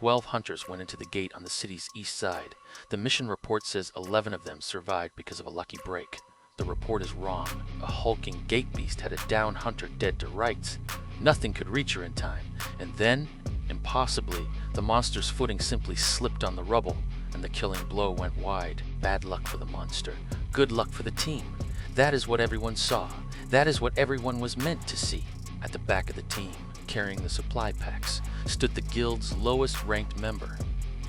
12 hunters went into the gate on the city's east side. The mission report says 11 of them survived because of a lucky break. The report is wrong. A hulking gate beast had a downed hunter dead to rights. Nothing could reach her in time. And then, impossibly, the monster's footing simply slipped on the rubble, and the killing blow went wide. Bad luck for the monster. Good luck for the team. That is what everyone saw. That is what everyone was meant to see. At the back of the team, carrying the supply packs, stood the guild's lowest-ranked member.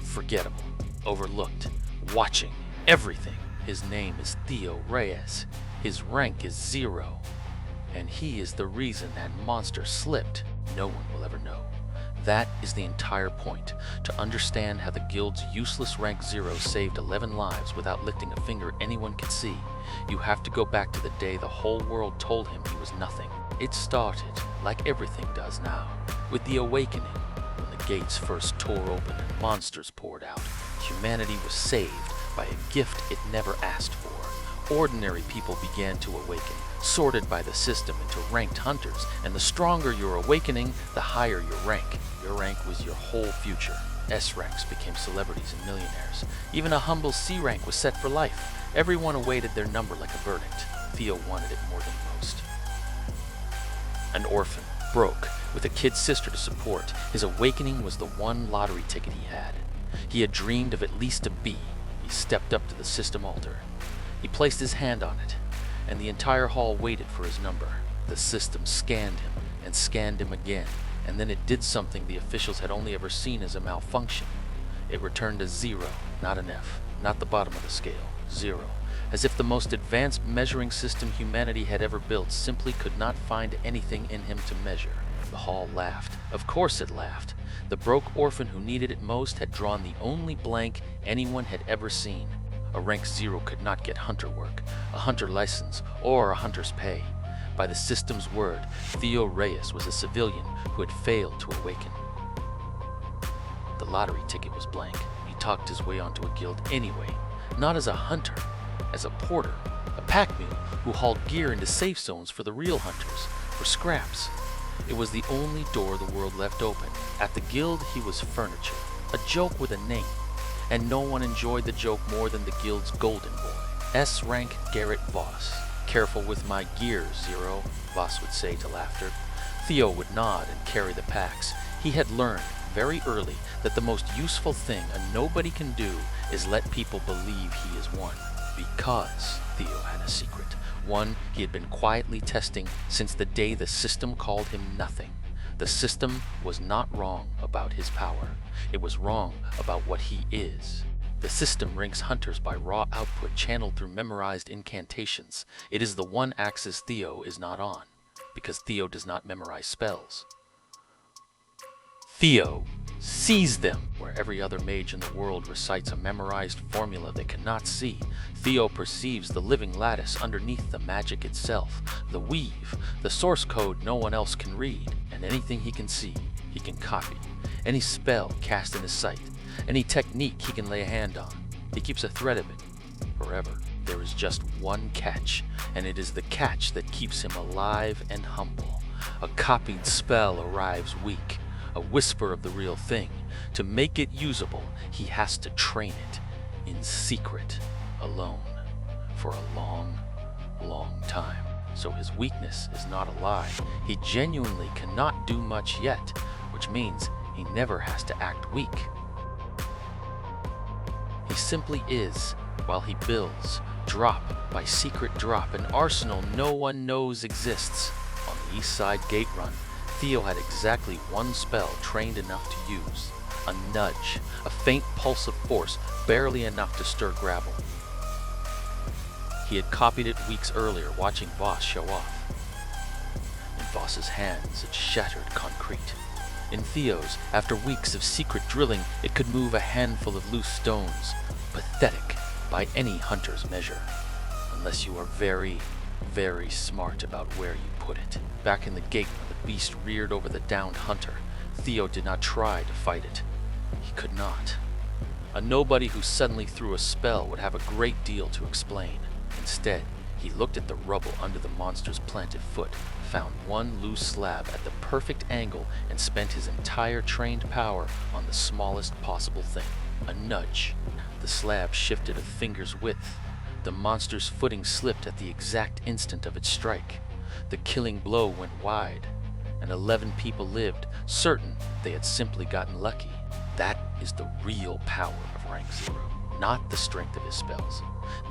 Forgettable, overlooked, watching everything. His name is Theo Reyes. His rank is 0. And he is the reason that monster slipped. No one will ever know. That is the entire point. To understand how the guild's useless rank 0 saved 11 lives without lifting a finger anyone could see, you have to go back to the day the whole world told him he was nothing. It started, like everything does now, with the awakening. When the gates first tore open and monsters poured out, humanity was saved by a gift it never asked for. Ordinary people began to awaken, sorted by the system into ranked hunters, and the stronger your awakening, the higher your rank. Your rank was your whole future. S ranks became celebrities and millionaires. Even a humble C rank was set for life. Everyone awaited their number like a verdict. Theo wanted it more than most. An orphan, broke, with a kid sister to support, his awakening was the one lottery ticket he had. He had dreamed of at least a B. He stepped up to the system altar. He placed his hand on it, and the entire hall waited for his number. The system scanned him and scanned him again, and then it did something the officials had only ever seen as a malfunction. It returned a 0, not an F, not the bottom of the scale, 0. As if the most advanced measuring system humanity had ever built simply could not find anything in him to measure. The hall laughed. Of course it laughed. The broke orphan who needed it most had drawn the only blank anyone had ever seen. A rank 0 could not get hunter work, a hunter license, or a hunter's pay. By the system's word, Theo Reyes was a civilian who had failed to awaken. The lottery ticket was blank. He talked his way onto a guild anyway, not as a hunter, as a porter, a pack mule who hauled gear into safe zones for the real hunters, for scraps. It was the only door the world left open. At the guild, he was furniture, a joke with a name. And no one enjoyed the joke more than the guild's golden boy, S-rank Garrett Voss. Careful with my gear, 0, Voss would say to laughter. Theo would nod and carry the packs. He had learned very early that the most useful thing a nobody can do is let people believe he is one. Because Theo had a secret, one he had been quietly testing since the day the system called him nothing. The system was not wrong about his power. It was wrong about what he is. The system ranks hunters by raw output channeled through memorized incantations. It is the one axis Theo is not on, because Theo does not memorize spells. Theo sees them. Where every other mage in the world recites a memorized formula they cannot see, Theo perceives the living lattice underneath the magic itself, the weave, the source code no one else can read, and anything he can see, he can copy. Any spell cast in his sight, any technique he can lay a hand on, he keeps a thread of it forever. There is just one catch, and it is the catch that keeps him alive and humble. A copied spell arrives weak, a whisper of the real thing. To make it usable, he has to train it in secret, alone, for a long, long time. So his weakness is not a lie. He genuinely cannot do much yet, which means he never has to act weak. He simply is, while he builds, drop by secret drop, an arsenal no one knows exists. On the east side gate run, Theo had exactly one spell trained enough to use. A nudge, a faint pulse of force, barely enough to stir gravel. He had copied it weeks earlier, watching Voss show off. In Voss's hands, it shattered concrete. In Theo's, after weeks of secret drilling, it could move a handful of loose stones. Pathetic by any hunter's measure. Unless you are very, very smart about where you put it. Back in the gate when the beast reared over the downed hunter, Theo did not try to fight it. He could not. A nobody who suddenly threw a spell would have a great deal to explain. Instead, he looked at the rubble under the monster's planted foot, found one loose slab at the perfect angle and spent his entire trained power on the smallest possible thing, a nudge. The slab shifted a finger's width. The monster's footing slipped at the exact instant of its strike. The killing blow went wide, and 11 people lived, certain they had simply gotten lucky. That is the real power of Rank Zero, not the strength of his spells,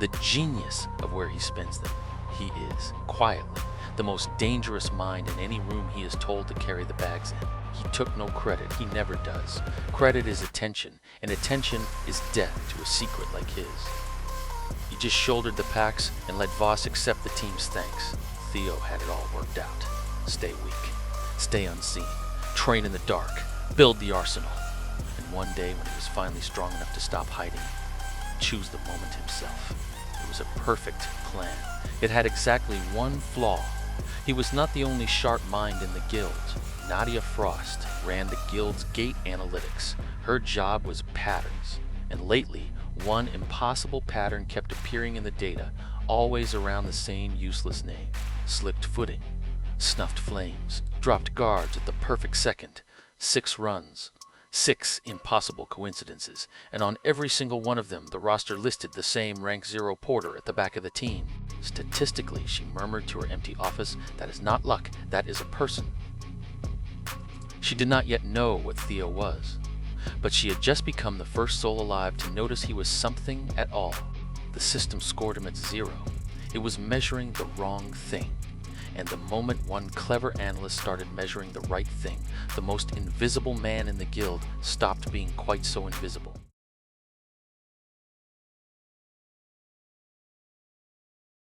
the genius of where he spends them. He is, quietly, the most dangerous mind in any room he is told to carry the bags in. He took no credit, he never does. Credit is attention, and attention is death to a secret like his. He just shouldered the packs and let Voss accept the team's thanks. Theo had it all worked out. Stay weak, stay unseen, train in the dark, build the arsenal. And one day when he was finally strong enough to stop hiding, choose the moment himself. It was a perfect plan. It had exactly one flaw. He was not the only sharp mind in the guild. Nadia Frost ran the guild's gate analytics. Her job was patterns, and lately, one impossible pattern kept appearing in the data, always around the same useless name. Slipped footing, snuffed flames, dropped guards at the perfect second, 6 runs, 6 impossible coincidences, and on every single one of them the roster listed the same Rank Zero porter at the back of the team. Statistically, she murmured to her empty office, that is not luck, that is a person. She did not yet know what Theo was, but she had just become the first soul alive to notice he was something at all. The system scored him at 0. It was measuring the wrong thing. And the moment one clever analyst started measuring the right thing, the most invisible man in the guild stopped being quite so invisible.